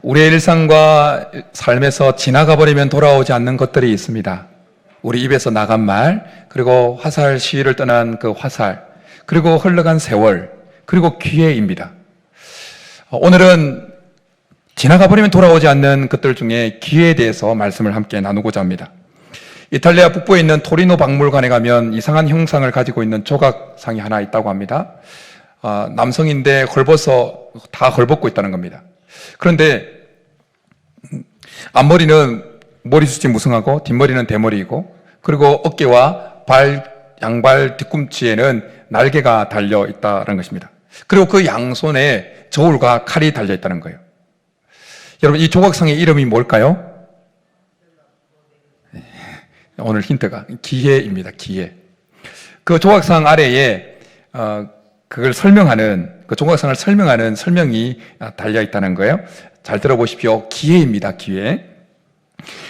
우리의 일상과 삶에서 지나가 버리면 돌아오지 않는 것들이 있습니다. 우리 입에서 나간 말, 그리고 화살 시위를 떠난 그 화살, 그리고 흘러간 세월, 그리고 기회입니다. 오늘은 지나가 버리면 돌아오지 않는 것들 중에 기회에 대해서 말씀을 함께 나누고자 합니다. 이탈리아 북부에 있는 토리노 박물관에 가면 이상한 형상을 가지고 있는 조각상이 하나 있다고 합니다. 남성인데 다 헐벗고 있다는 겁니다. 그런데 앞머리는 머리숱이 무성하고 뒷머리는 대머리이고, 그리고 어깨와 양발 뒤꿈치에는 날개가 달려 있다는 것입니다. 그리고 그 양손에 저울과 칼이 달려 있다는 거예요. 여러분, 이 조각상의 이름이 뭘까요? 오늘 힌트가 기회입니다. 기회. 그 조각상 아래에 그걸 설명하는, 그 조각상을 설명하는 설명이 달려 있다는 거예요. 잘 들어보십시오. 기회입니다. 기회.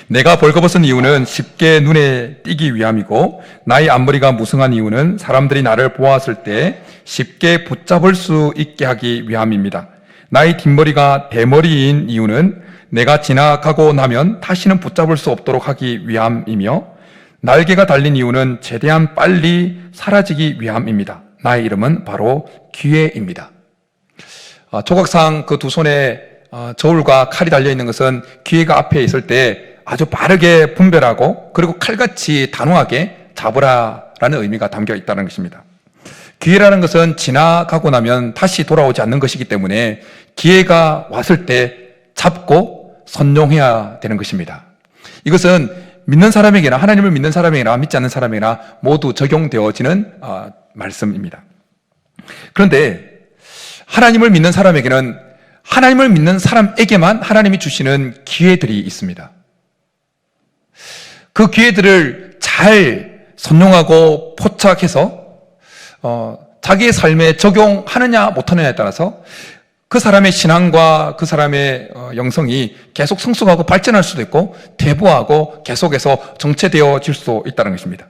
내가 벌거벗은 이유는 쉽게 눈에 띄기 위함이고, 나의 앞머리가 무성한 이유는 사람들이 나를 보았을 때 쉽게 붙잡을 수 있게 하기 위함입니다. 나의 뒷머리가 대머리인 이유는 내가 지나가고 나면 다시는 붙잡을 수 없도록 하기 위함이며, 날개가 달린 이유는 최대한 빨리 사라지기 위함입니다. 나의 이름은 바로 기회입니다. 조각상 그 두 손에 저울과 칼이 달려있는 것은 기회가 앞에 있을 때 아주 빠르게 분별하고, 그리고 칼같이 단호하게 잡으라라는 의미가 담겨 있다는 것입니다. 기회라는 것은 지나가고 나면 다시 돌아오지 않는 것이기 때문에 기회가 왔을 때 잡고 선용해야 되는 것입니다. 이것은 믿는 사람에게나, 하나님을 믿는 사람에게나 믿지 않는 사람에게나 모두 적용되어지는 말씀입니다. 그런데 하나님을 믿는 사람에게는 하나님을 믿는 사람에게만 하나님이 주시는 기회들이 있습니다. 그 기회들을 잘 선용하고 포착해서 자기의 삶에 적용하느냐 못하느냐에 따라서 그 사람의 신앙과 그 사람의 영성이 계속 성숙하고 발전할 수도 있고, 대부하고 계속해서 정체되어질 수 있다는 것입니다.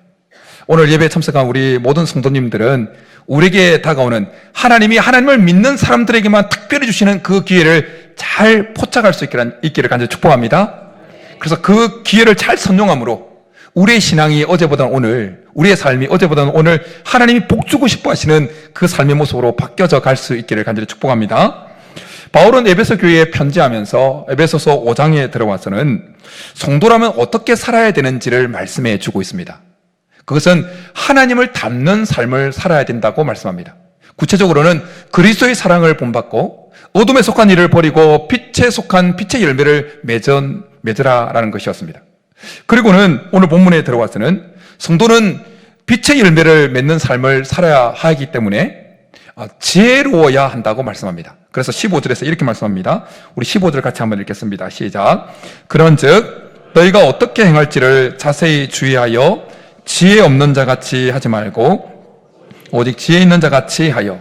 오늘 예배에 참석한 우리 모든 성도님들은 우리에게 다가오는 하나님을 믿는 사람들에게만 특별히 주시는 그 기회를 잘 포착할 수 있기를 간절히 축복합니다. 그래서 그 기회를 잘 선용함으로 우리의 신앙이 어제보다는 오늘, 우리의 삶이 어제보다는 오늘 하나님이 복주고 싶어 하시는 그 삶의 모습으로 바뀌어져 갈 수 있기를 간절히 축복합니다. 바울은 에베소 교회에 편지하면서 에베소서 5장에 들어와서는 성도라면 어떻게 살아야 되는지를 말씀해 주고 있습니다. 그것은 하나님을 닮는 삶을 살아야 된다고 말씀합니다. 구체적으로는 그리스도의 사랑을 본받고 어둠에 속한 일을 버리고 빛에 속한 빛의 열매를 맺으라라는 것이었습니다. 그리고는 오늘 본문에 들어와서는 성도는 빛의 열매를 맺는 삶을 살아야 하기 때문에 지혜로워야 한다고 말씀합니다. 그래서 15절에서 이렇게 말씀합니다. 우리 15절 같이 한번 읽겠습니다. 시작. 그런즉 너희가 어떻게 행할지를 자세히 주의하여 지혜 없는 자같이 하지 말고 오직 지혜 있는 자같이 하여,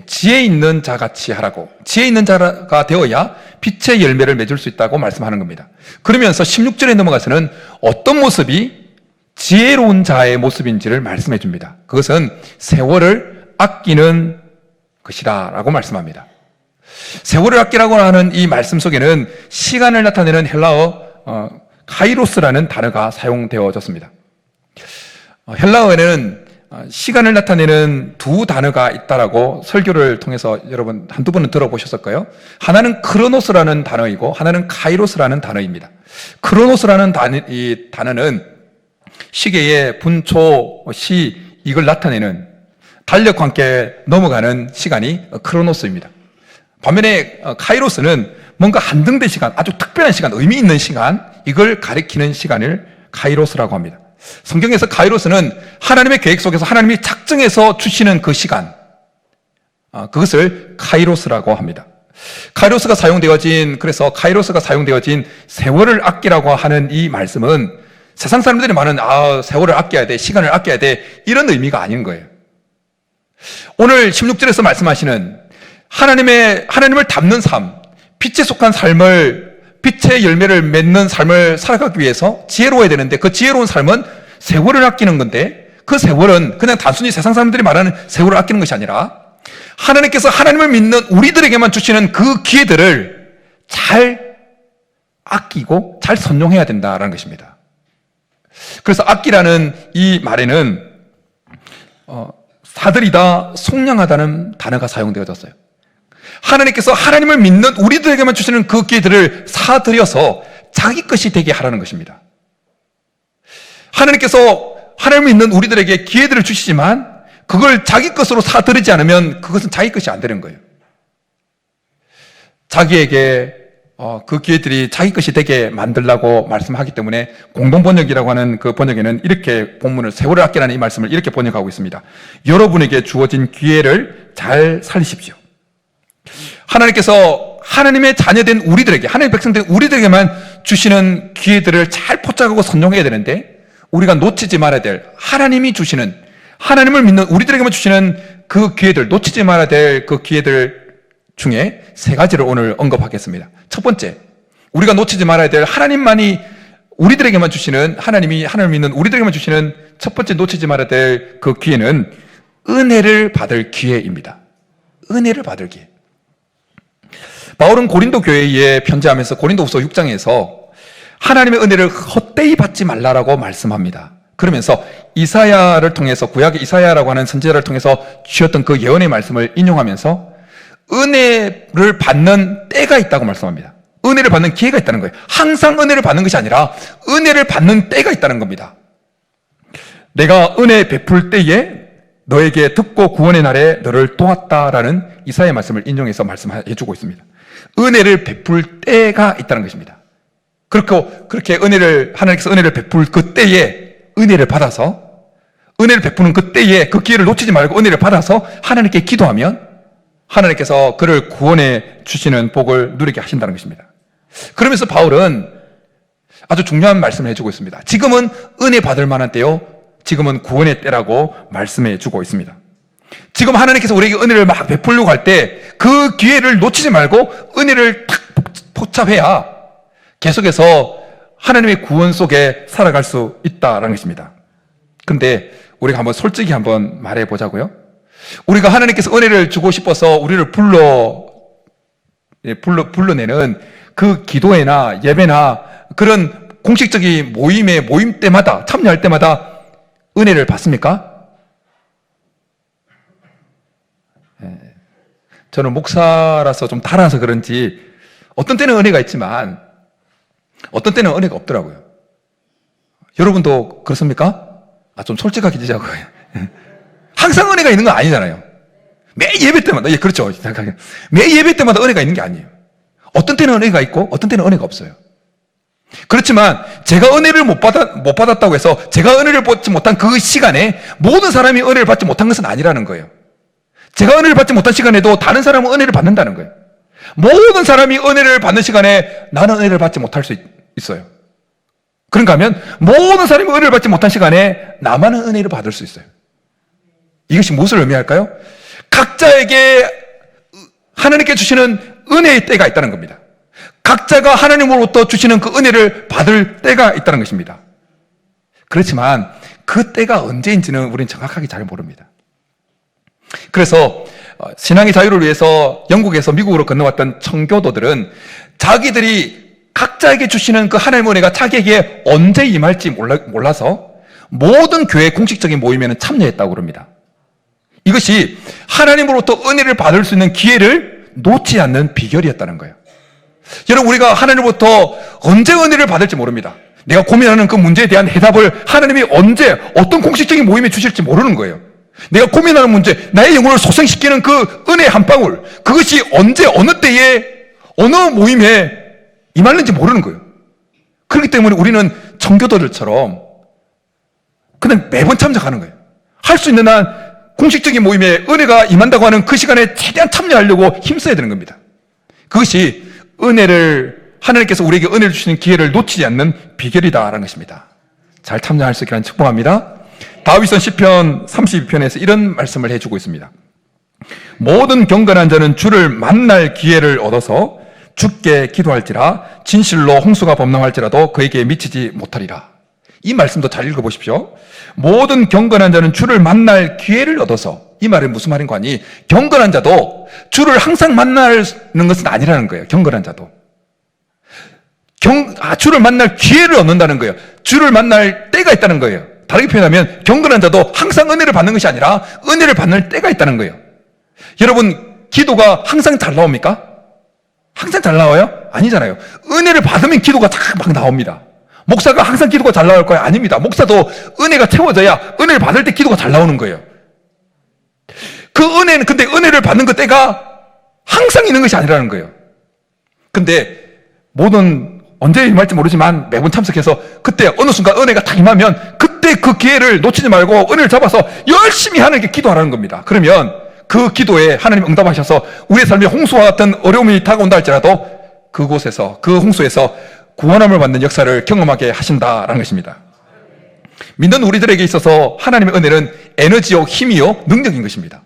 지혜 있는 자같이 하라고, 지혜 있는 자가 되어야 빛의 열매를 맺을 수 있다고 말씀하는 겁니다. 그러면서 16절에 넘어가서는 어떤 모습이 지혜로운 자의 모습인지를 말씀해 줍니다. 그것은 세월을 아끼는 것이다 라고 말씀합니다. 세월을 아끼라고 하는 이 말씀 속에는 시간을 나타내는 헬라어 카이로스라는 단어가 사용되어졌습니다. 헬라어에는 시간을 나타내는 두 단어가 있다라고 설교를 통해서 여러분 한두 번은 들어보셨을 거예요. 하나는 크로노스라는 단어이고 하나는 카이로스라는 단어입니다. 크로노스라는 이 단어는 시계의 분초, 시, 이걸 나타내는 달력과 함께 넘어가는 시간이 크로노스입니다. 반면에 카이로스는 뭔가 한정된 시간, 아주 특별한 시간, 의미 있는 시간, 이걸 가리키는 시간을 카이로스라고 합니다. 성경에서 카이로스는 하나님의 계획 속에서 하나님이 작정해서 주시는 그 시간, 그것을 카이로스라고 합니다. 그래서 카이로스가 사용되어진 세월을 아끼라고 하는 이 말씀은 세상 사람들이 말하는 세월을 아껴야 돼, 시간을 아껴야 돼, 이런 의미가 아닌 거예요. 오늘 16절에서 말씀하시는 하나님을 닮는 삶, 빛에 속한 삶을, 빛의 열매를 맺는 삶을 살아가기 위해서 지혜로워야 되는데, 그 지혜로운 삶은 세월을 아끼는 건데, 그 세월은 그냥 단순히 세상 사람들이 말하는 세월을 아끼는 것이 아니라 하나님께서 하나님을 믿는 우리들에게만 주시는 그 기회들을 잘 아끼고 잘 선용해야 된다라는 것입니다. 그래서 아끼라는 이 말에는 사들이다, 속량하다는 단어가 사용되어졌어요. 하나님께서 하나님을 믿는 우리들에게만 주시는 그 기회들을 사들여서 자기 것이 되게 하라는 것입니다. 하나님께서 하나님을 믿는 우리들에게 기회들을 주시지만 그걸 자기 것으로 사들이지 않으면 그것은 자기 것이 안 되는 거예요. 자기에게 그 기회들이 자기 것이 되게 만들라고 말씀하기 때문에 공동번역이라고 하는 그 번역에는 이렇게 본문을 세월을 아끼라는 이 말씀을 이렇게 번역하고 있습니다. 여러분에게 주어진 기회를 잘 살리십시오. 하나님께서 하나님의 자녀된 우리들에게, 하나님의 백성된 우리들에게만 주시는 기회들을 잘 포착하고 선용해야 되는데 우리가 놓치지 말아야 될 하나님이 주시는, 하나님을 믿는 우리들에게만 주시는 그 기회들, 놓치지 말아야 될 그 기회들 중에 세 가지를 오늘 언급하겠습니다. 첫 번째, 우리가 놓치지 말아야 될 하나님만이 우리들에게만 주시는, 하나님이 하나님을 믿는 우리들에게만 주시는 첫 번째 놓치지 말아야 될 그 기회는 은혜를 받을 기회입니다. 은혜를 받을 기회. 바울은 고린도 교회에 편지하면서 고린도후서 6장에서 하나님의 은혜를 헛되이 받지 말라라고 말씀합니다. 그러면서 이사야를 통해서, 구약의 이사야라고 하는 선지자를 통해서 주셨던 그 예언의 말씀을 인용하면서 은혜를 받는 때가 있다고 말씀합니다. 은혜를 받는 기회가 있다는 거예요. 항상 은혜를 받는 것이 아니라 은혜를 받는 때가 있다는 겁니다. 내가 은혜 베풀 때에 너에게 듣고 구원의 날에 너를 도왔다라는 이사야의 말씀을 인용해서 말씀해주고 있습니다. 은혜를 베풀 때가 있다는 것입니다. 그렇게 하나님께서 은혜를 베풀 그 때에 은혜를 받아서, 은혜를 베푸는 그 때에 그 기회를 놓치지 말고 은혜를 받아서 하나님께 기도하면 하나님께서 그를 구원해 주시는 복을 누리게 하신다는 것입니다. 그러면서 바울은 아주 중요한 말씀을 해주고 있습니다. 지금은 은혜 받을 만한 때요, 지금은 구원의 때라고 말씀해 주고 있습니다. 지금 하나님께서 우리에게 은혜를 막 베풀려고 할 때 그 기회를 놓치지 말고 은혜를 탁 포착해야 계속해서 하나님의 구원 속에 살아갈 수 있다는 것입니다. 그런데 우리가 솔직히 한번 말해 보자고요. 우리가 하나님께서 은혜를 주고 싶어서 우리를 불러내는 그 기도회나 예배나 그런 공식적인 모임 때마다, 참여할 때마다 은혜를 받습니까? 저는 목사라서 좀 달아서 그런지 어떤 때는 은혜가 있지만 어떤 때는 은혜가 없더라고요. 여러분도 그렇습니까? 좀 솔직하게 지자고요. 항상 은혜가 있는 건 아니잖아요. 매 예배 때마다, 그렇죠. 매 예배 때마다 은혜가 있는 게 아니에요. 어떤 때는 은혜가 있고 어떤 때는 은혜가 없어요. 그렇지만 제가 은혜를 못 받았다고 해서 제가 은혜를 받지 못한 그 시간에 모든 사람이 은혜를 받지 못한 것은 아니라는 거예요. 제가 은혜를 받지 못한 시간에도 다른 사람은 은혜를 받는다는 거예요. 모든 사람이 은혜를 받는 시간에 나는 은혜를 받지 못할 수 있어요. 그런가 하면 모든 사람이 은혜를 받지 못한 시간에 나만은 은혜를 받을 수 있어요. 이것이 무엇을 의미할까요? 각자에게 하나님께 주시는 은혜의 때가 있다는 겁니다. 각자가 하나님으로부터 주시는 그 은혜를 받을 때가 있다는 것입니다. 그렇지만 그 때가 언제인지는 우리는 정확하게 잘 모릅니다. 그래서 신앙의 자유를 위해서 영국에서 미국으로 건너왔던 청교도들은 자기들이 각자에게 주시는 그 하나님의 은혜가 자기에게 언제 임할지 몰라서 모든 교회 공식적인 모임에는 참여했다고 그럽니다. 이것이 하나님으로부터 은혜를 받을 수 있는 기회를 놓지 않는 비결이었다는 거예요. 여러분, 우리가 하나님으로부터 언제 은혜를 받을지 모릅니다. 내가 고민하는 그 문제에 대한 해답을 하나님이 언제 어떤 공식적인 모임에 주실지 모르는 거예요. 내가 고민하는 문제, 나의 영혼을 소생시키는 그 은혜 한 방울, 그것이 언제 어느 때에 어느 모임에 임하는지 모르는 거예요. 그렇기 때문에 우리는 청교도들처럼 그냥 매번 참석하는 거예요. 할 수 있는 한 공식적인 모임에 은혜가 임한다고 하는 그 시간에 최대한 참여하려고 힘써야 되는 겁니다. 그것이 하나님께서 우리에게 은혜를 주시는 기회를 놓치지 않는 비결이다라는 것입니다. 잘 참여할 수 있기를 축복합니다. 다윗은 시편 32편에서 이런 말씀을 해주고 있습니다. 모든 경건한 자는 주를 만날 기회를 얻어서 주께 기도할지라 진실로 홍수가 범람할지라도 그에게 미치지 못하리라. 이 말씀도 잘 읽어보십시오. 모든 경건한 자는 주를 만날 기회를 얻어서, 이 말은 무슨 말인가 하니 경건한 자도 주를 항상 만나는 것은 아니라는 거예요. 경건한 자도 주를 만날 기회를 얻는다는 거예요. 주를 만날 때가 있다는 거예요. 다르게 표현하면 경건한 자도 항상 은혜를 받는 것이 아니라 은혜를 받는 때가 있다는 거예요. 여러분, 기도가 항상 잘 나옵니까? 항상 잘 나와요? 아니잖아요. 은혜를 받으면 기도가 막 나옵니다. 목사가 항상 기도가 잘 나올 거예요? 아닙니다. 목사도 은혜가 채워져야 은혜를 받을 때 기도가 잘 나오는 거예요. 그 은혜는, 근데 은혜를 받는 그 때가 항상 있는 것이 아니라는 거예요. 근데 언제 임할지 모르지만 매번 참석해서 그때 어느 순간 은혜가 딱 임하면 그때 그 기회를 놓치지 말고 은혜를 잡아서 열심히 하나님께 기도하라는 겁니다. 그러면 그 기도에 하나님 응답하셔서 우리의 삶에 홍수와 같은 어려움이 다가온다 할지라도 그곳에서, 그 홍수에서 구원함을 받는 역사를 경험하게 하신다라는 것입니다. 믿는 우리들에게 있어서 하나님의 은혜는 에너지요, 힘이요, 능력인 것입니다.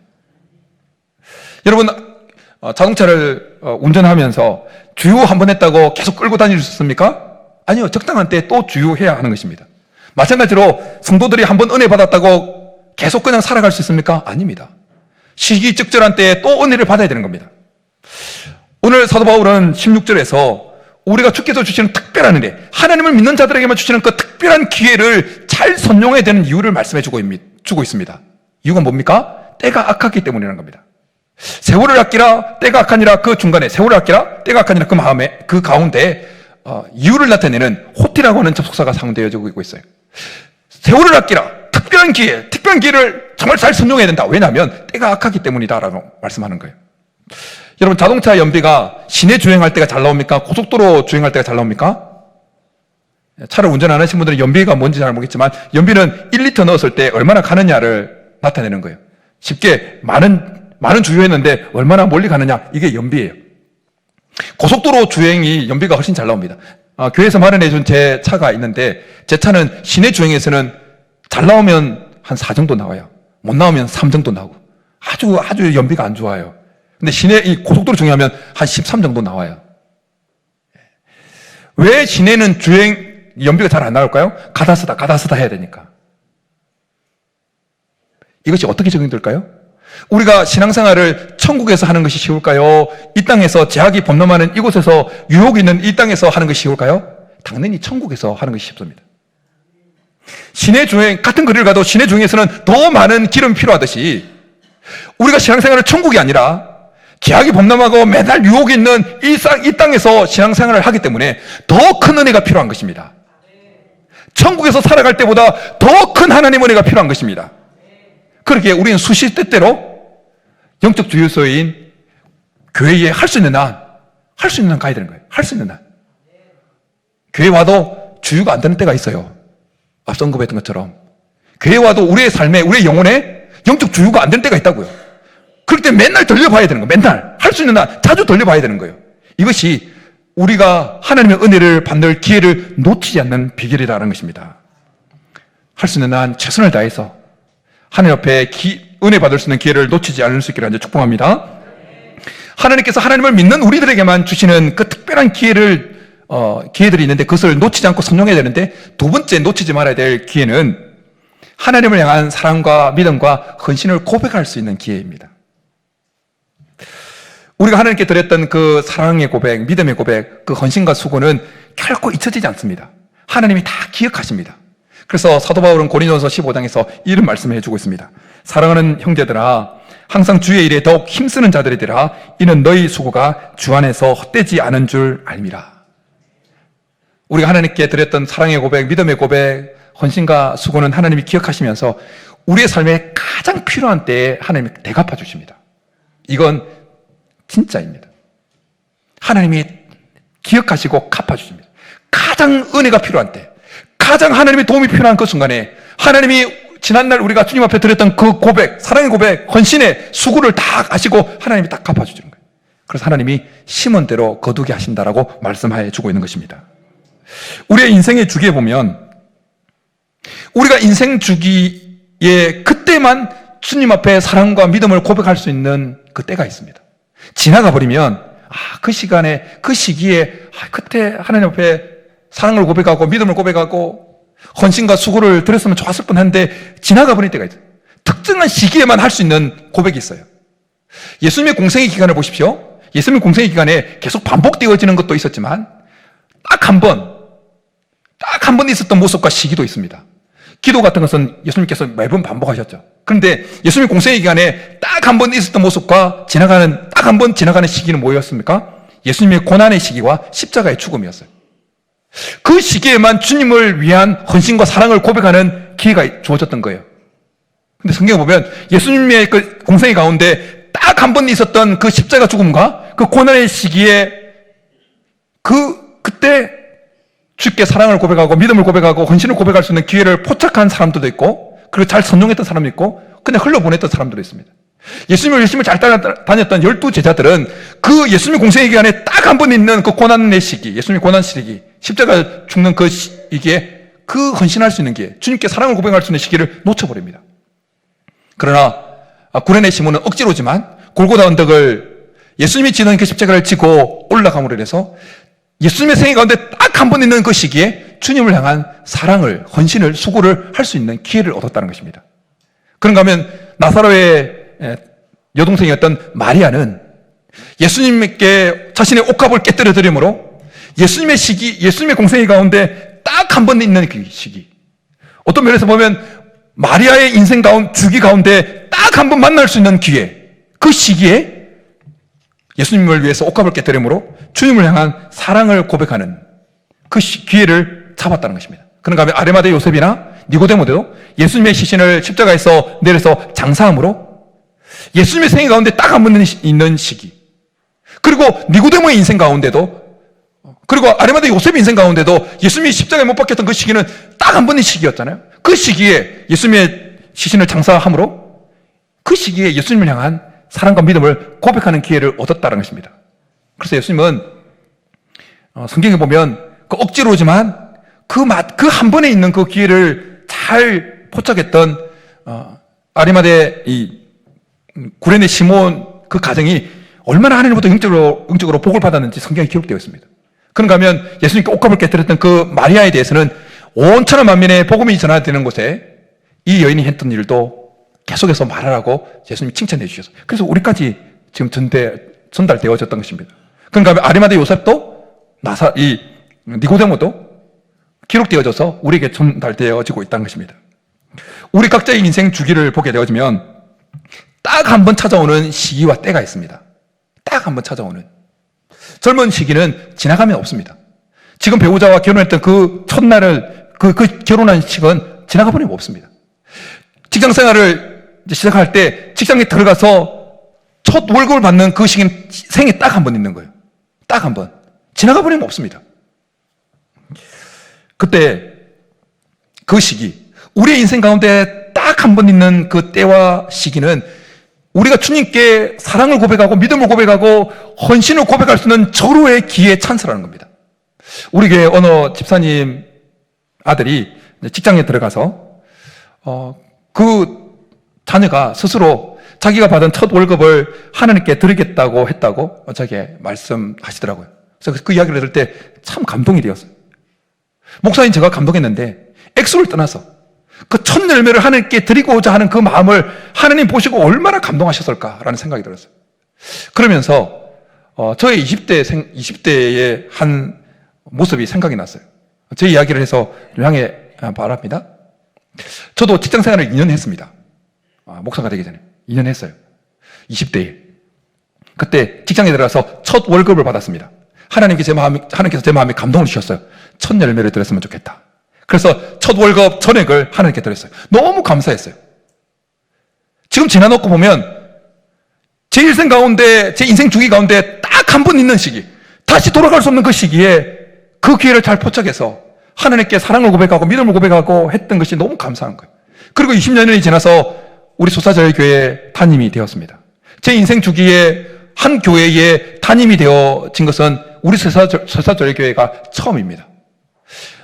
여러분, 자동차를 운전하면서 주유 한 번 했다고 계속 끌고 다닐 수 있습니까? 아니요. 적당한 때 또 주유해야 하는 것입니다. 마찬가지로 성도들이 한 번 은혜 받았다고 계속 그냥 살아갈 수 있습니까? 아닙니다. 시기적절한 때에 또 은혜를 받아야 되는 겁니다. 오늘 사도 바울은 16절에서 우리가 주께서 주시는 특별한 은혜, 하나님을 믿는 자들에게만 주시는 그 특별한 기회를 잘 선용해야 되는 이유를 말씀해 주고 있습니다. 이유가 뭡니까? 때가 악하기 때문이라는 겁니다. 세월을 아끼라 때가 악하니라, 그 중간에 세월을 아끼라 때가 악하니라, 그 마음에, 그 가운데 이유를 나타내는 호티라고 하는 접속사가 사용되어지고 있어요. 세월을 아끼라, 특별한 기회를 정말 잘 선용해야 된다. 왜냐하면 때가 악하기 때문이다라고 말씀하는 거예요. 여러분, 자동차 연비가 시내 주행할 때가 잘 나옵니까? 고속도로 주행할 때가 잘 나옵니까? 차를 운전 안 하신 분들은 연비가 뭔지 잘 모르겠지만 연비는 1리터 넣었을 때 얼마나 가느냐를 나타내는 거예요. 쉽게 많은 주유했는데 얼마나 멀리 가느냐, 이게 연비예요. 고속도로 주행이 연비가 훨씬 잘 나옵니다. 교회에서 마련해준 제 차가 있는데 제 차는 시내 주행에서는 잘 나오면 한 4 정도 나와요. 못 나오면 3 정도 나오고 아주 연비가 안 좋아요. 근데 이 고속도로 주행하면 한 13 정도 나와요. 왜 시내는 연비가 잘 안 나올까요? 가다쓰다 해야 되니까. 이것이 어떻게 적용될까요? 우리가 신앙생활을 천국에서 하는 것이 쉬울까요? 이 땅에서 제약이 범람하는 이곳에서 유혹이 있는 이 땅에서 하는 것이 쉬울까요? 당연히 천국에서 하는 것이 쉽습니다. 시내 주행, 같은 거리를 가도 시내 주행에서는 더 많은 기름이 필요하듯이 우리가 신앙생활은 천국이 아니라 제약이 범람하고 매달 유혹이 있는 이 땅에서 신앙생활을 하기 때문에 더 큰 은혜가 필요한 것입니다. 천국에서 살아갈 때보다 더 큰 하나님의 은혜가 필요한 것입니다. 그렇게 우리는 수시때때로 영적 주유소인 교회에 할 수 있는 한 가야 되는 거예요. 할 수 있는 한. 교회 와도 주유가 안 되는 때가 있어요. 앞서 언급했던 것처럼. 교회 와도 우리의 삶에, 우리의 영혼에 영적 주유가 안 되는 때가 있다고요. 그럴 때 맨날 돌려봐야 되는 거예요. 맨날. 할 수 있는 한 자주 돌려봐야 되는 거예요. 이것이 우리가 하나님의 은혜를 받는 기회를 놓치지 않는 비결이라는 것입니다. 할 수 있는 한 최선을 다해서 하나님 앞에 은혜 받을 수 있는 기회를 놓치지 않을 수 있기를 축복합니다. 하나님께서 하나님을 믿는 우리들에게만 주시는 그 특별한 기회들이 있는데 그것을 놓치지 않고 선용해야 되는데, 두 번째 놓치지 말아야 될 기회는 하나님을 향한 사랑과 믿음과 헌신을 고백할 수 있는 기회입니다. 우리가 하나님께 드렸던 그 사랑의 고백, 믿음의 고백, 그 헌신과 수고는 결코 잊혀지지 않습니다. 하나님이 다 기억하십니다. 그래서 사도 바울은 고린도전서 15장에서 이런 말씀을 해주고 있습니다. 사랑하는 형제들아, 항상 주의 일에 더욱 힘쓰는 자들이더라. 이는 너희 수고가 주 안에서 헛되지 않은 줄 알미라. 우리가 하나님께 드렸던 사랑의 고백, 믿음의 고백, 헌신과 수고는 하나님이 기억하시면서 우리의 삶에 가장 필요한 때에 하나님이 대갚아 주십니다. 이건 진짜입니다. 하나님이 기억하시고 갚아주십니다. 가장 은혜가 필요한 때, 가장 하나님의 도움이 필요한 그 순간에 하나님이 지난날 우리가 주님 앞에 드렸던 그 고백, 사랑의 고백, 헌신의 수고를 다 아시고 하나님이 딱 갚아주시는 거예요. 그래서 하나님이 심은 대로 거두게 하신다라고 말씀해 주고 있는 것입니다. 우리의 인생의 주기에 보면 우리가 인생 주기에 그때만 주님 앞에 사랑과 믿음을 고백할 수 있는 그 때가 있습니다. 지나가 버리면 그 시간에, 그 시기에 그때 하나님 앞에 사랑을 고백하고 믿음을 고백하고 헌신과 수고를 드렸으면 좋았을 뻔한데 지나가 버린 때가 있어요. 특정한 시기에만 할 수 있는 고백이 있어요. 예수님의 공생의 기간을 보십시오. 예수님의 공생의 기간에 계속 반복되어지는 것도 있었지만 딱 한 번 있었던 모습과 시기도 있습니다. 기도 같은 것은 예수님께서 매번 반복하셨죠. 그런데 예수님 공생의 기간에 딱 한 번 있었던 모습과 딱 한 번 지나가는 시기는 뭐였습니까? 예수님의 고난의 시기와 십자가의 죽음이었어요. 그 시기에만 주님을 위한 헌신과 사랑을 고백하는 기회가 주어졌던 거예요. 근데 성경에 보면 예수님의 그 공생의 가운데 딱 한 번 있었던 그 십자가 죽음과 그 고난의 시기에 그때 주께 사랑을 고백하고 믿음을 고백하고 헌신을 고백할 수 있는 기회를 포착한 사람들도 있고, 그리고 잘 선용했던 사람도 있고, 그냥 흘려보냈던 사람들도 있습니다. 예수님을 열심히 잘 따라다녔던 12 제자들은 그 예수님의 공생의 기간에 딱 한 번 있는 그 고난의 시기, 예수님의 고난 시기, 십자가 죽는 그 시기에 그 헌신할 수 있는 기회, 주님께 사랑을 고백할 수 있는 시기를 놓쳐버립니다. 그러나 구레네 시몬은 억지로지만 골고다 언덕을 예수님이 지는 그 십자가를 지고 올라감으로 인해서 예수님의 생애 가운데 딱 한 번 있는 그 시기에 주님을 향한 사랑을, 헌신을, 수고를 할 수 있는 기회를 얻었다는 것입니다. 그런가 하면 나사로의 여동생이었던 마리아는 예수님께 자신의 옷값을 깨뜨려 드림으로 예수님의 공생의 가운데 딱 한 번 있는 그 시기, 어떤 면에서 보면 마리아의 인생 주기 가운데 딱 한 번 만날 수 있는 기회, 그 시기에 예수님을 위해서 옷값을 깨뜨림으로 주님을 향한 사랑을 고백하는 그 기회를 잡았다는 것입니다. 그런가 하면 아리마대 요셉이나 니고데모도 예수님의 시신을 십자가에서 내려서 장사함으로 예수님의 생애 가운데 딱 한 번 있는 시기, 그리고 니고데모의 인생 가운데도, 그리고 아리마대 요셉의 인생 가운데도 예수님이 십자가에 못 박혔던 그 시기는 딱 한 번의 시기였잖아요. 그 시기에 예수님의 시신을 장사함으로 그 시기에 예수님을 향한 사랑과 믿음을 고백하는 기회를 얻었다는 것입니다. 그래서 예수님은 성경에 보면 그 억지로지만 그 한 번에 있는 그 기회를 잘 포착했던 아리마대 구레네 시몬 그 가정이 얼마나 하나님부터 영적으로 복을 받았는지 성경에 기록되어 있습니다. 그런가 하면 예수님께 옷값을 깨뜨렸던 그 마리아에 대해서는 온 천하 만민의 복음이 전하되는 곳에 이 여인이 했던 일도 계속해서 말하라고 예수님이 칭찬해 주셔서, 그래서 우리까지 지금 전달되어졌던 것입니다. 그런가 하면 아리마대 요셉도 니고데모도 기록되어져서 우리에게 전달되어지고 있다는 것입니다. 우리 각자의 인생 주기를 보게 되어지면 딱 한 번 찾아오는 시기와 때가 있습니다. 딱 한 번 찾아오는. 젊은 시기는 지나가면 없습니다. 지금 배우자와 결혼했던 그 첫날을, 그 결혼한 시기는 지나가 버리면 없습니다. 직장 생활을 시작할 때 직장에 들어가서 첫 월급을 받는 그 시기는 생에 딱 한 번 있는 거예요. 딱 한 번. 지나가 버리면 없습니다. 그때 그 시기, 우리의 인생 가운데 딱 한 번 있는 그 때와 시기는 우리가 주님께 사랑을 고백하고 믿음을 고백하고 헌신을 고백할 수 있는 절호의 기회의 찬스라는 겁니다. 우리 교회 어느 집사님 아들이 직장에 들어가서 그 자녀가 스스로 자기가 받은 첫 월급을 하나님께 드리겠다고 했다고 저에게 말씀하시더라고요. 그래서 그 이야기를 들을 때 참 감동이 되었어요. 목사님, 제가 감동했는데 액수를 떠나서 그 첫 열매를 하나님께 드리고자 하는 그 마음을 하나님 보시고 얼마나 감동하셨을까라는 생각이 들었어요. 그러면서 저의 20대의 한 모습이 생각이 났어요. 제 이야기를 해서 향해 바랍니다. 저도 직장 생활을 2년 했습니다. 목사가 되기 전에 2년 했어요. 20대에. 그때 직장에 들어가서 첫 월급을 받았습니다. 하나님께서 제 마음에 감동을 주셨어요. 첫 열매를 드렸으면 좋겠다. 그래서 첫 월급 전액을 하나님께 드렸어요. 너무 감사했어요. 지금 지나놓고 보면 제 인생 가운데, 제 인생 주기 가운데 딱 한 번 있는 시기, 다시 돌아갈 수 없는 그 시기에 그 기회를 잘 포착해서 하나님께 사랑을 고백하고 믿음을 고백하고 했던 것이 너무 감사한 거예요. 그리고 20년이 지나서 우리 소사절교회 담임이 되었습니다. 제 인생 주기에 한 교회에 담임이 되어진 것은 우리 소사절교회가 처음입니다.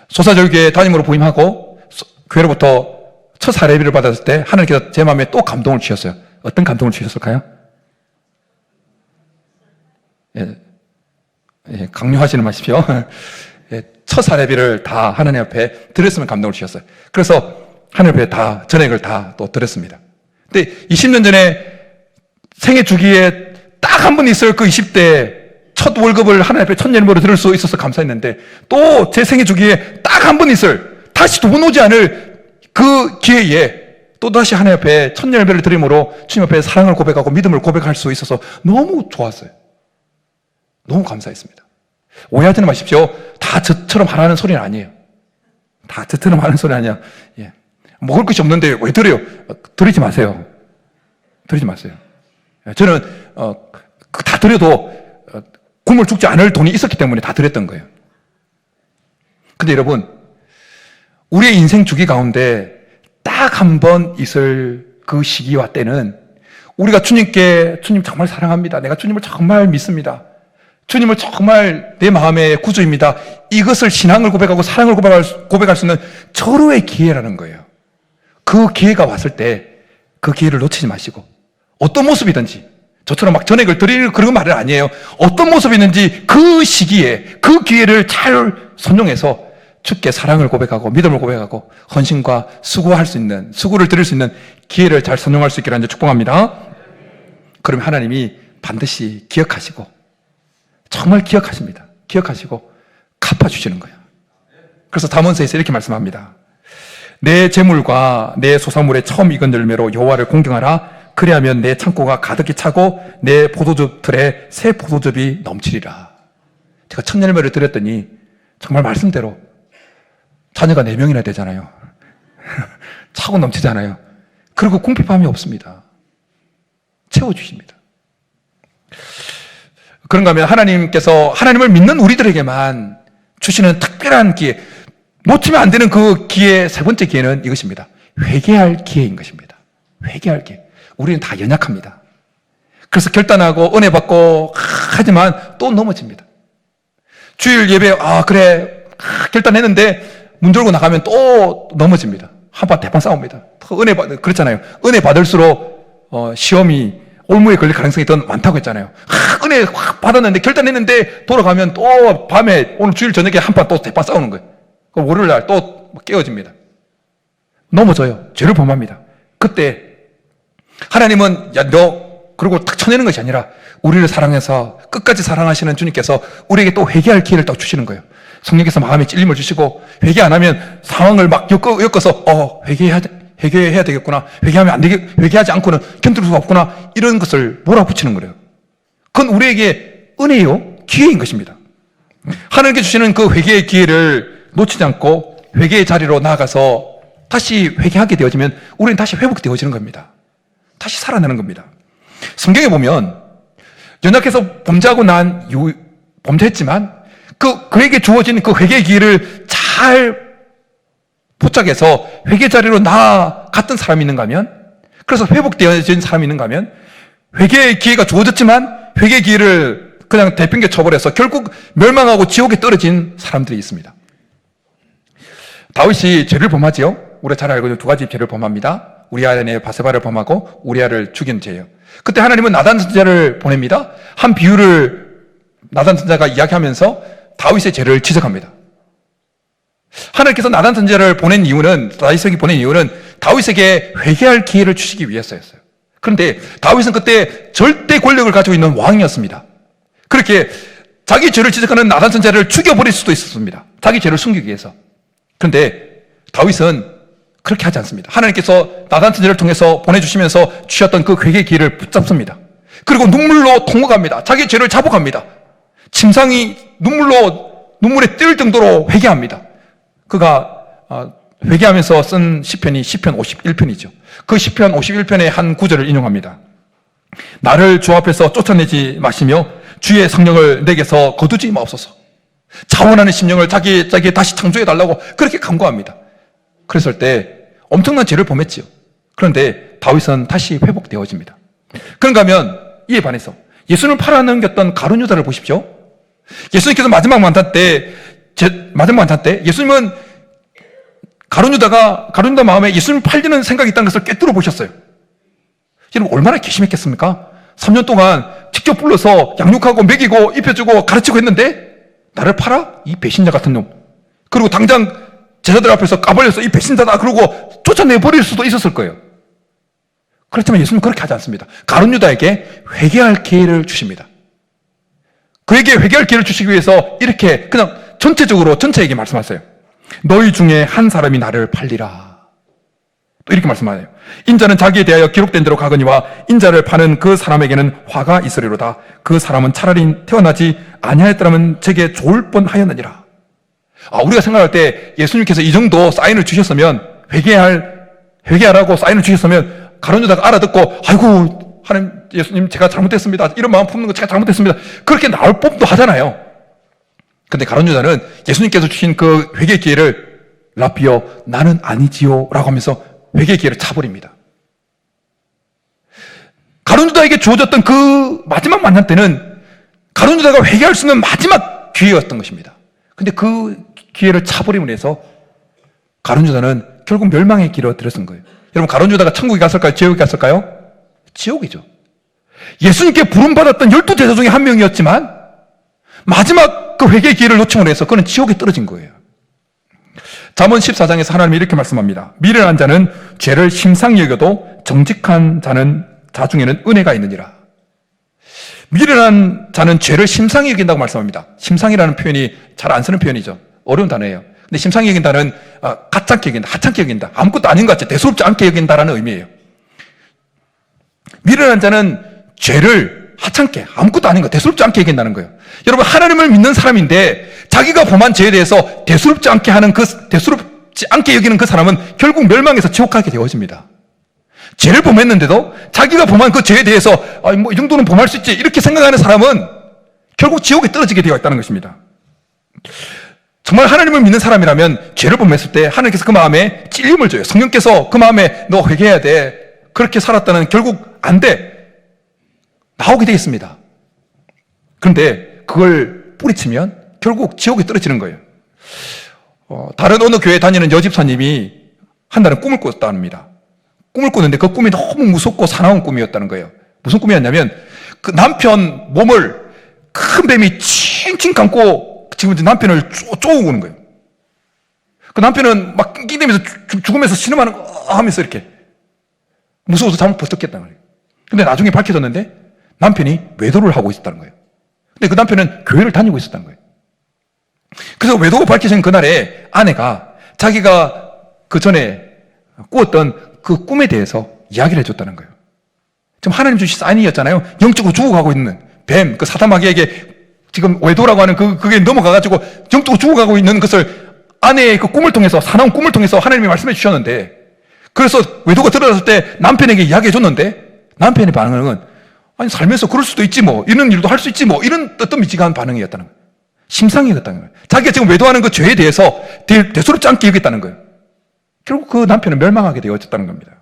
소사절교회 담임으로 부임하고 교회로부터 첫 사례비를 받았을 때 하나님께서 제 마음에 또 감동을 주셨어요. 어떤 감동을 주셨을까요? 강요하지는 마십시오. 첫 사례비를 다 하나님 앞에 드렸으면 감동을 주셨어요. 그래서 하나님 앞에 다 전액을 다 또 드렸습니다. 근데 20년 전에 생애 주기에 딱 한 번 있을 그 20대 첫 첫 월급을 하나님 앞에 첫 예물로 드릴 수 있어서 감사했는데 또 제 생애 주기에 딱 한 번 있을 다시 두 번 오지 않을 그 기회에 또 다시 하나님 앞에 첫 예배를 드림으로 주님 앞에 사랑을 고백하고 믿음을 고백할 수 있어서 너무 좋았어요. 너무 감사했습니다. 오해하지 마십시오. 다 저처럼 하라는 소리는 아니에요. 다 저처럼 하는 소리 아니야. 예. 먹을 것이 없는데 왜 드려요? 드리지 마세요. 드리지 마세요. 저는 다 드려도 굶을 죽지 않을 돈이 있었기 때문에 다 드렸던 거예요. 근데 여러분, 우리의 인생 주기 가운데 딱 한 번 있을 그 시기와 때는 우리가 주님께 주님 정말 사랑합니다. 내가 주님을 정말 믿습니다. 주님을 정말 내 마음의 구주입니다. 이것을 신앙을 고백하고 사랑을 고백할 수 있는 절호의 기회라는 거예요. 그 기회가 왔을 때 그 기회를 놓치지 마시고 어떤 모습이든지 저처럼 막 전액을 드릴 그런 말은 아니에요. 어떤 모습이든지 그 시기에 그 기회를 잘 선용해서 주께 사랑을 고백하고 믿음을 고백하고 헌신과 수고할 수 있는 수고를 드릴 수 있는 기회를 잘 선용할 수 있기를 축복합니다. 그럼 하나님이 반드시 기억하시고 정말 기억하십니다. 기억하시고 갚아주시는 거예요. 그래서 잠언서에서 이렇게 말씀합니다. 내 재물과 내 소산물의 처음 익은 열매로 여호와를 공경하라. 그리하면 내 창고가 가득히 차고 내 포도즙 틀에 새 포도즙이 넘치리라. 제가 첫 열매를 드렸더니 정말 말씀대로 자녀가 4명이나 되잖아요. 차고 넘치잖아요. 그리고 궁핍함이 없습니다. 채워주십니다. 그런가 하면 하나님께서 하나님을 믿는 우리들에게만 주시는 특별한 기회, 놓치면 안 되는 그 기회, 세 번째 기회는 이것입니다. 회개할 기회인 것입니다. 회개할 기회. 우리는 다 연약합니다. 그래서 결단하고 은혜 받고 하지만 또 넘어집니다. 주일 예배 그래 결단했는데 문 열고 나가면 또 넘어집니다. 한번 대판 싸웁니다. 그렇잖아요. 은혜 받을수록 시험이 올무에 걸릴 가능성이 더 많다고 했잖아요. 은혜 확 받았는데 결단했는데 돌아가면 또 밤에 오늘 주일 저녁에 한판 또 대판 싸우는 거예요. 그럼 월요일 날 또 깨어집니다. 넘어져요. 죄를 범합니다. 그때 하나님은 그리고 탁 쳐내는 것이 아니라 우리를 사랑해서 끝까지 사랑하시는 주님께서 우리에게 또 회개할 기회를 딱 주시는 거예요. 성령께서 마음에 찔림을 주시고 회개 안 하면 상황을 막 엮어서 회개해야 되겠구나. 회개하지 않고는 견딜 수가 없구나. 이런 것을 몰아붙이는 거예요. 그건 우리에게 은혜요, 기회인 것입니다. 하나님께 주시는 그 회개의 기회를 놓치지 않고 회개의 자리로 나아가서 다시 회개하게 되어지면 우리는 다시 회복되어지는 겁니다. 다시 살아나는 겁니다. 성경에 보면 연약해서 범죄했지만 그에게 주어진 그 회개의 기회를 잘 포착해서 회개 자리로 나아갔던 사람이 있는가 하면, 그래서 회복되어진 사람이 있는가 하면, 회개의 기회가 주어졌지만 회개의 기회를 그냥 대핑겨 쳐버려서 결국 멸망하고 지옥에 떨어진 사람들이 있습니다. 다윗이 죄를 범하지요. 우리가 잘 알고 있는 두 가지 죄를 범합니다. 우리아의 아내 바세바를 범하고 우리아를 죽인 죄예요. 그때 하나님은 나단 선지자를 보냅니다. 한 비유를 나단 선지자가 이야기하면서 다윗의 죄를 지적합니다. 하나님께서 나단 선지자를 보낸 이유는, 다윗에게 보낸 이유는 다윗에게 회개할 기회를 주시기 위해서였어요. 그런데 다윗은 그때 절대 권력을 가지고 있는 왕이었습니다. 그렇게 자기 죄를 지적하는 나단 선지자를 죽여버릴 수도 있었습니다. 자기 죄를 숨기기 위해서. 그런데 다윗은 그렇게 하지 않습니다. 하나님께서 나단 선지자를 통해서 보내주시면서 주셨던 그 회개의 기회를 붙잡습니다. 그리고 눈물로 통곡합니다. 자기 죄를 자복합니다. 침상이 눈물에 뜰 정도로 회개합니다. 그가 회개하면서 쓴 시편이 시편 51편이죠. 그 시편 51편의 한 구절을 인용합니다. 나를 주 앞에서 쫓아내지 마시며 주의 성령을 내게서 거두지 마옵소서. 자원하는 심령을 자기에 다시 창조해달라고 그렇게 간구합니다. 그랬을 때 엄청난 죄를 범했지요. 그런데 다윗은 다시 회복되어집니다. 그런가 하면 이에 반해서 예수님을 팔아넘겼던 가룟 유다를 보십시오. 예수님께서 마지막 만찬 때 예수님은 가룟 유다 마음에 예수님을 팔리는 생각이 있다는 것을 꿰뚫어 보셨어요. 여러분 얼마나 괘씸했겠습니까? 3년 동안 직접 불러서 양육하고 먹이고 입혀주고 가르치고 했는데 나를 팔아? 이 배신자 같은 놈. 그리고 당장 제자들 앞에서 까발려서 이 배신자다 그러고 쫓아내버릴 수도 있었을 거예요. 그렇지만 예수님은 그렇게 하지 않습니다. 가룟 유다에게 회개할 기회를 주십니다. 그에게 회개할 기회를 주시기 위해서 이렇게 그냥 전체적으로 전체에게 말씀하세요. 너희 중에 한 사람이 나를 팔리라. 또 이렇게 말씀하네요. 인자는 자기에 대하여 기록된 대로 가거니와 인자를 파는 그 사람에게는 화가 있으리로다. 그 사람은 차라리 태어나지 아니하였더라면 제게 좋을 뻔하였느니라. 우리가 생각할 때 예수님께서 이 정도 사인을 주셨으면 회개하라고 사인을 주셨으면 가룟 유다가 알아듣고 아이고 하나님 예수님 제가 잘못했습니다. 이런 마음 품는 거 제가 잘못했습니다. 그렇게 나올 법도 하잖아요. 근데 가룟 유다는 예수님께서 주신 그 회개 기회를 라비여 나는 아니지요 라고 하면서 회개 기회를 차버립니다. 가룟 유다에게 주어졌던 그 마지막 만남 때는 가룟 유다가 회개할 수 있는 마지막 기회였던 것입니다. 근데 그 기회를 차버림으로 해서 가룟 유다는 결국 멸망의 길을 들었은 거예요. 여러분 가룟 유다가 천국에 갔을까요? 지옥에 갔을까요? 지옥이죠. 예수님께 부름받았던 12제자 중에 한 명이었지만 마지막 그 회개의 기회를 놓침으로 해서 그는 지옥에 떨어진 거예요. 잠언 14장에서 하나님이 이렇게 말씀합니다. 미련한 자는 죄를 심상히 여겨도 정직한 자 중에는 은혜가 있느니라. 미련한 자는 죄를 심상히 여긴다고 말씀합니다. 심상이라는 표현이 잘 안 쓰는 표현이죠. 어려운 단어예요. 근데 심상히 여긴다는 가짜게 여긴다, 하찮게 여긴다, 아무것도 아닌 것 같이 대수롭지 않게 여긴다라는 의미예요. 미련한 자는 죄를 하찮게 아무것도 아닌 것, 대수롭지 않게 여긴다는 거예요. 여러분 하나님을 믿는 사람인데 자기가 범한 죄에 대해서 대수롭지 않게 여기는 그 사람은 결국 멸망해서 지옥 가게 되어집니다. 죄를 범했는데도 자기가 범한 그 죄에 대해서 이 정도는 범할 수 있지 이렇게 생각하는 사람은 결국 지옥에 떨어지게 되어 있다는 것입니다. 정말 하나님을 믿는 사람이라면 죄를 범했을 때 하나님께서 그 마음에 찔림을 줘요. 성령께서 그 마음에 너 회개해야 돼. 그렇게 살았다는 결국 안 돼. 나오게 되어 있습니다. 그런데 그걸 뿌리치면 결국 지옥에 떨어지는 거예요. 다른 어느 교회 다니는 여집사님이 한 달은 꿈을 꿨다 합니다. 꿈을 꿨는데 그 꿈이 너무 무섭고 사나운 꿈이었다는 거예요. 무슨 꿈이었냐면 그 남편 몸을 큰 뱀이 칭칭 감고 지금 남편을 쪼고 오는 거예요. 그 남편은 막 낑낑대면서 죽으면서 신음하는 거 하면서 이렇게 무서워서 잠을 벌떡 깼다는 거예요. 근데 나중에 밝혀졌는데 남편이 외도를 하고 있었다는 거예요. 근데 그 남편은 교회를 다니고 있었다는 거예요. 그래서 외도가 밝혀진 그날에 아내가 자기가 그 전에 꾸었던 그 꿈에 대해서 이야기를 해줬다는 거예요. 지금 하나님 주신 사인이었잖아요. 영적으로 죽어가고 있는 뱀, 그 사단 마귀에게 지금 외도라고 하는 그게 넘어가가지고 영적으로 죽어가고 있는 것을 아내의 그 꿈을 통해서, 사나운 꿈을 통해서 하나님이 말씀해 주셨는데, 그래서 외도가 들어갔을 때 남편에게 이야기해 줬는데, 남편의 반응은, 아니, 살면서 그럴 수도 있지 뭐, 이런 일도 할 수 있지 뭐, 이런 뜨뜻미지근한 반응이었다는 거예요. 심상히 여겼다는 거예요. 자기가 지금 외도하는 그 죄에 대해서 대수롭지 않게 여겼다는 거예요. 결국 그 남편은 멸망하게 되어졌다는 겁니다.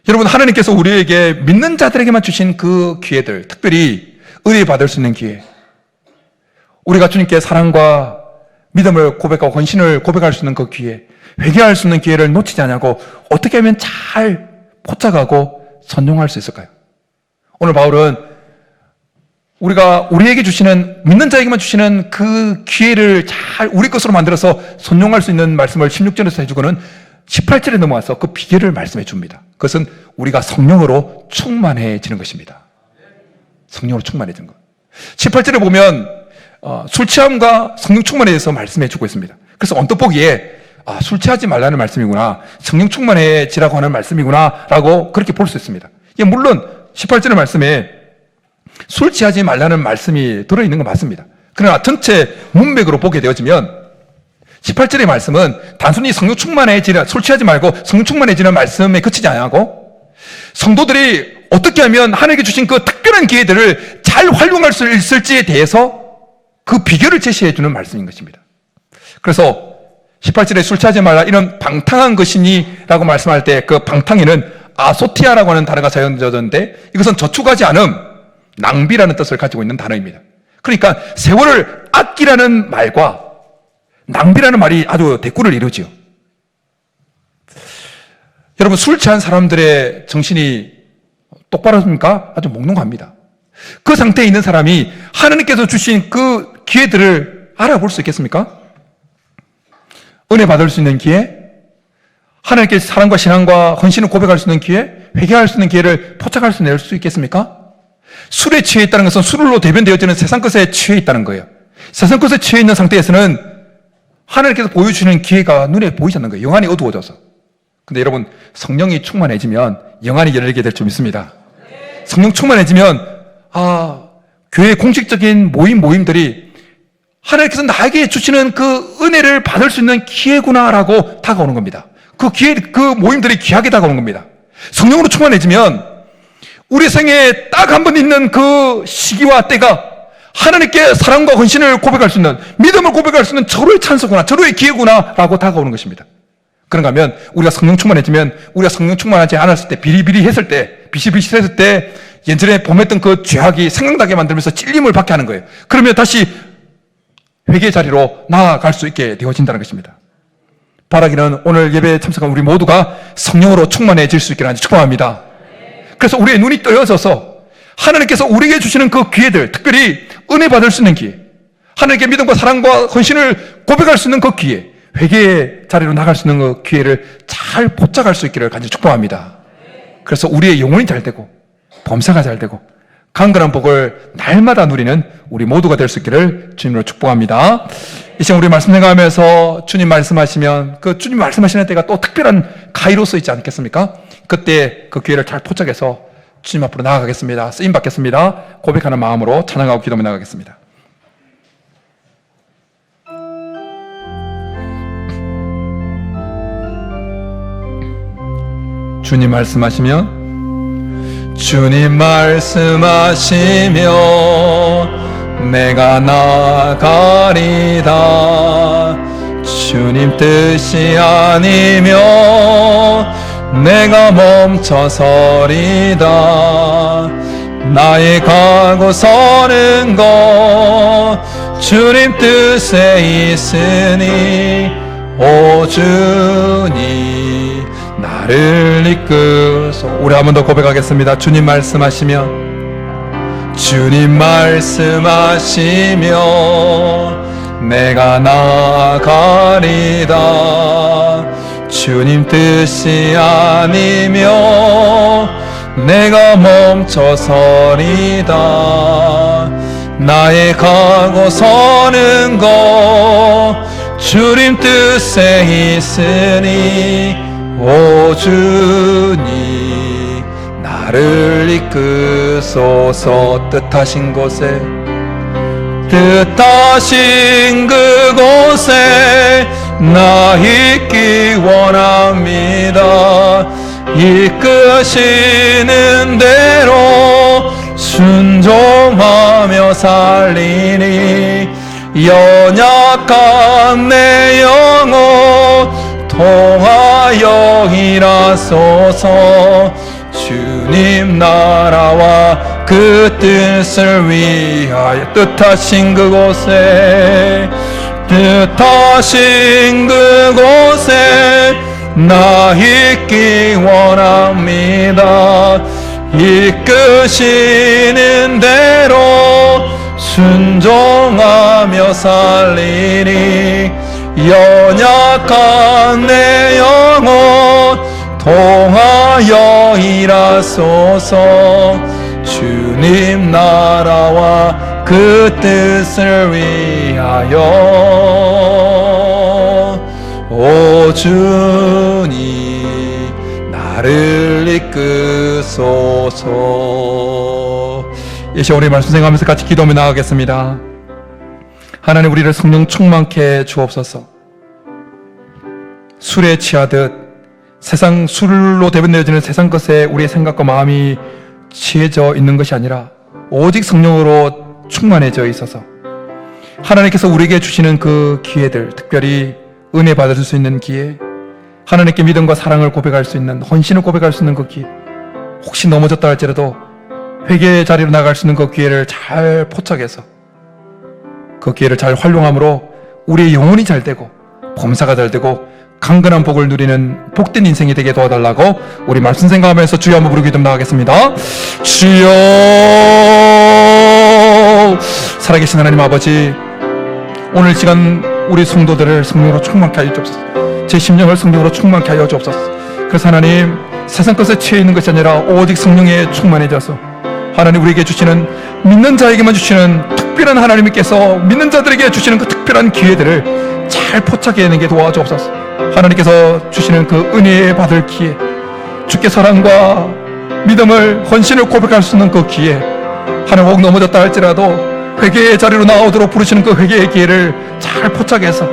여러분, 하나님께서 우리에게 믿는 자들에게만 주신 그 기회들, 특별히 은혜 받을 수 있는 기회, 우리가 주님께 사랑과 믿음을 고백하고 헌신을 고백할 수 있는 그 기회, 회개할 수 있는 기회를 놓치지 않냐고 어떻게 하면 잘 포착하고 선용할 수 있을까요? 오늘 바울은 우리에게 주시는, 믿는 자에게만 주시는 그 기회를 잘 우리 것으로 만들어서 선용할 수 있는 말씀을 16절에서 해주고는 18절에 넘어와서 그 비결을 말씀해 줍니다. 그것은 우리가 성령으로 충만해지는 것입니다. 성령으로 충만해지는 것. 18절에 보면 술 취함과 성령 충만에 대해서 말씀해 주고 있습니다. 그래서 언뜻 보기에 술 취하지 말라는 말씀이구나, 성령 충만해지라고 하는 말씀이구나 라고 그렇게 볼 수 있습니다. 물론 18절의 말씀에 술 취하지 말라는 말씀이 들어있는 건 맞습니다. 그러나 전체 문맥으로 보게 되어지면 18절의 말씀은 단순히 성령 충만해지라, 술 취하지 말고 성령 충만해지는 말씀에 그치지 않고 성도들이 어떻게 하면 하나님께 주신 그 특별한 기회들을 잘 활용할 수 있을지에 대해서 그 비결을 제시해 주는 말씀인 것입니다. 그래서 18절에 술 취하지 말라, 이런 방탕한 것이니 라고 말씀할 때 그 방탕에는 아소티아라고 하는 단어가 사용되었는데 이것은 저축하지 않음, 낭비라는 뜻을 가지고 있는 단어입니다. 그러니까 세월을 아끼라는 말과 낭비라는 말이 아주 대꾸를 이루지요. 여러분, 술 취한 사람들의 정신이 똑바로입니까? 아주 몽롱합니다. 그 상태에 있는 사람이 하나님께서 주신 그 기회들을 알아볼 수 있겠습니까? 은혜 받을 수 있는 기회, 하나님께 사랑과 신앙과 헌신을 고백할 수 있는 기회, 회개할 수 있는 기회를 포착할 수 있겠습니까? 술에 취해 있다는 것은 술로 대변되어지는 세상 것에 취해 있다는 거예요. 세상 것에 취해 있는 상태에서는 하나님께서 보여주시는 기회가 눈에 보이지 않는 거예요. 영안이 어두워져서. 근데 여러분, 성령이 충만해지면 영안이 열리게 될 줄 믿습니다. 성령 충만해지면 교회 공식적인 모임들이 하나님께서 나에게 주시는 그 은혜를 받을 수 있는 기회구나라고 다가오는 겁니다. 그 모임들이 귀하게 다가오는 겁니다. 성령으로 충만해지면 우리 생에 딱 한 번 있는 그 시기와 때가 하나님께 사랑과 헌신을 고백할 수 있는, 믿음을 고백할 수 있는 절호의 찬스구나, 절호의 기회구나라고 다가오는 것입니다. 그런가 하면 우리가 성령 충만해지면, 우리가 성령 충만하지 않았을 때, 비리비리했을 때, 비실비실했을 때 예전에 범했던 그 죄악이 생각나게 만들면서 찔림을 받게 하는 거예요. 그러면 다시 회개의 자리로 나아갈 수 있게 되어진다는 것입니다. 바라기는 오늘 예배에 참석한 우리 모두가 성령으로 충만해질 수 있기를 축복합니다. 그래서 우리의 눈이 떠여져서 하나님께서 우리에게 주시는 그 기회들, 특별히 은혜 받을 수 있는 기회, 하나님께 믿음과 사랑과 헌신을 고백할 수 있는 그 기회, 회개의 자리로 나갈 수 있는 그 기회를 잘 포착할 수 있기를 간절히 축복합니다. 그래서 우리의 영혼이 잘 되고 범사가 잘 되고 강건한 복을 날마다 누리는 우리 모두가 될 수 있기를 주님으로 축복합니다. 이 시간 우리 말씀 생각하면서 주님 말씀하시면 그 주님 말씀하시는 때가 또 특별한 가이로서 있지 않겠습니까? 그때 그 기회를 잘 포착해서 주님 앞으로 나아가겠습니다. 쓰임 받겠습니다. 고백하는 마음으로 찬양하고 기도하며 나가겠습니다. 주님 말씀하시면 주님 말씀하시면 내가 나가리다. 주님 뜻이 아니면 내가 멈춰서리다. 나의 가고 서는 것 주님 뜻에 있으니 오 주님 나를 이끄소. 우리 한 번 더 고백하겠습니다. 주님 말씀하시면 주님 말씀하시면 내가 나가리다. 주님 뜻이 아니면 내가 멈춰서리다. 나의 가고 서는 것 주님 뜻에 있으니 오 주님 나를 이끄소서. 뜻하신 곳에 뜻하신 그곳에 나 있기 원합니다. 이끄시는 대로 순종하며 살리니 연약한 내 영혼 통하여 일하소서. 주님 나라와 그 뜻을 위하여 뜻하신 그곳에 뜻하신 그곳에 나 있기 원합니다. 이끄시는 대로 순종하며 살리니 연약한 내 영혼 통하여 일하소서. 주님 나라와 그 뜻을 위하여 오 주님 나를 이끄소서. 이 시간 우리 말씀 생각하면서 같이 기도하며 나가겠습니다. 하나님, 우리를 성령 충만케 주옵소서. 술에 취하듯 세상 술로 대변되어지는 세상 것에 우리의 생각과 마음이 취해져 있는 것이 아니라 오직 성령으로 충만해져 있어서 하나님께서 우리에게 주시는 그 기회들, 특별히 은혜 받을 수 있는 기회, 하나님께 믿음과 사랑을 고백할 수 있는, 헌신을 고백할 수 있는 그 기회, 혹시 넘어졌다 할지라도 회개의 자리로 나갈 수 있는 그 기회를 잘 포착해서 그 기회를 잘 활용함으로 우리의 영혼이 잘 되고 범사가 잘 되고 강건한 복을 누리는 복된 인생이 되게 도와달라고 우리 말씀 생각하면서 주여 한번 부르기 좀 나가겠습니다. 주여. 살아계신 하나님 아버지, 오늘 시간 우리 성도들을 성령으로 충만케 하여 주옵소서. 제 심령을 성령으로 충만케 하여 주옵소서. 그래서 하나님, 세상 것에 취해 있는 것이 아니라 오직 성령에 충만해져서 하나님 우리에게 주시는, 믿는 자에게만 주시는 특별한, 하나님께서 믿는 자들에게 주시는 그 특별한 기회들을 잘 포착해내게 도와주옵소서. 하나님께서 주시는 그 은혜에 받을 기회, 주께 사랑과 믿음을, 헌신을 고백할 수 있는 그 기회, 하나님 혹 넘어졌다 할지라도 회개의 자리로 나오도록 부르시는 그 회개의 기회를 잘 포착해서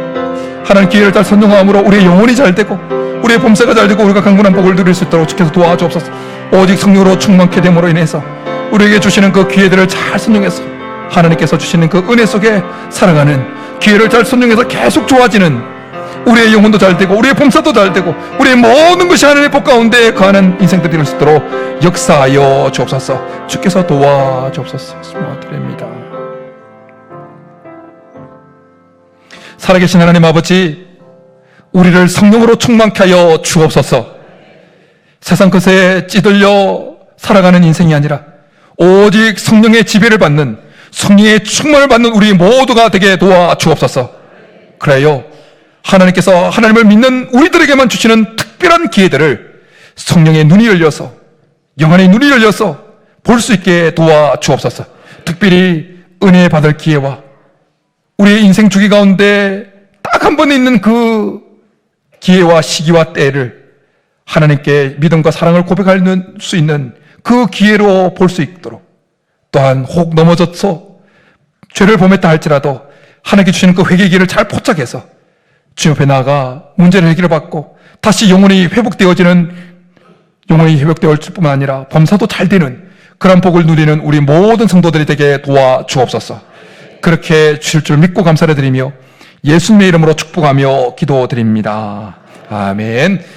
하나님 기회를 잘 선용함으로 우리의 영혼이 잘 되고 우리의 범사가 잘 되고 우리가 강건한 복을 누릴 수 있도록 주께서 도와주옵소서. 오직 성령으로 충만케 됨으로 인해서 우리에게 주시는 그 기회들을 잘 선용해서 하나님께서 주시는 그 은혜 속에 살아가는 기회를 잘 선용해서 계속 좋아지는 우리의 영혼도 잘 되고 우리의 범사도 잘 되고 우리의 모든 것이 하나님의 복 가운데 거하는 인생들이 될 수 있도록 역사하여 주옵소서. 주께서 도와주옵소서. 말씀드립니다. 살아계신 하나님 아버지, 우리를 성령으로 충만케 하여 주옵소서. 세상 것에 찌들려 살아가는 인생이 아니라 오직 성령의 지배를 받는, 성령의 충만을 받는 우리 모두가 되게 도와주옵소서. 그래요, 하나님께서 하나님을 믿는 우리들에게만 주시는 특별한 기회들을 성령의 눈이 열려서, 영안의 눈이 열려서 볼 수 있게 도와주옵소서. 특별히 은혜 받을 기회와 우리의 인생 주기 가운데 딱 한 번 있는 그 기회와 시기와 때를 하나님께 믿음과 사랑을 고백할 수 있는 그 기회로 볼 수 있도록, 또한 혹 넘어져서 죄를 범했다 할지라도 하나님께 주시는 그 회개의 기회를 잘 포착해서 주님 앞에 나아가 문제를 해결받고 다시 영혼이 회복되어지는, 영혼이 회복되어질 뿐만 아니라 범사도 잘 되는 그런 복을 누리는 우리 모든 성도들이 되게 도와주옵소서. 그렇게 주실 줄 믿고 감사를 드리며 예수님의 이름으로 축복하며 기도드립니다. 아멘.